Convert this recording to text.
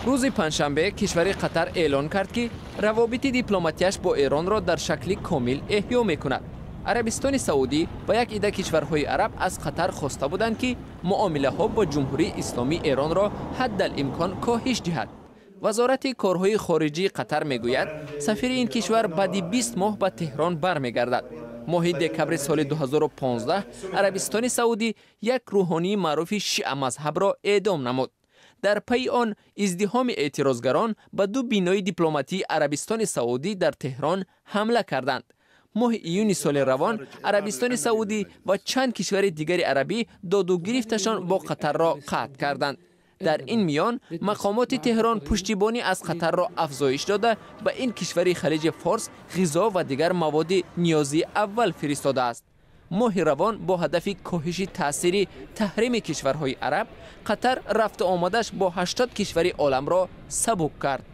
روز پنجشنبه کشور قطر اعلان کرد که روابط دیپلماتیش با ایران را در شکل کامل احیا می‌کند. عربستان سعودی و یک عده کشورهای عرب از قطر خواسته بودند که معامله‌ها با جمهوری اسلامی ایران را حدالامکان کاهش دهد. وزارت کارهای خارجی قطر میگوید سفیر این کشور بعد 20 ماه به تهران برمیگردد. ماه دکمبر سال 2015 عربستان سعودی یک روحانی معروف شیعه مذهب را اعدام نمود. در پی آن ازدحام اعتراضگران به دو بینای دیپلماتی عربستان سعودی در تهران حمله کردند. ماه ایون سال روان عربستان سعودی و چند کشور دیگر عربی داد و گرفتشان با قطر را قطع کردند. در این میان مقامات تهران پشتیبانی از قطر را افزایش داده به این کشور خلیج فارس غذا و دیگر مواد نیازی اول فرستاده است. ماه روان با هدف کاهش تاثیر تحریم کشورهای عرب، قطر رفت آمدش با 80 کشور عالم را سبک کرد.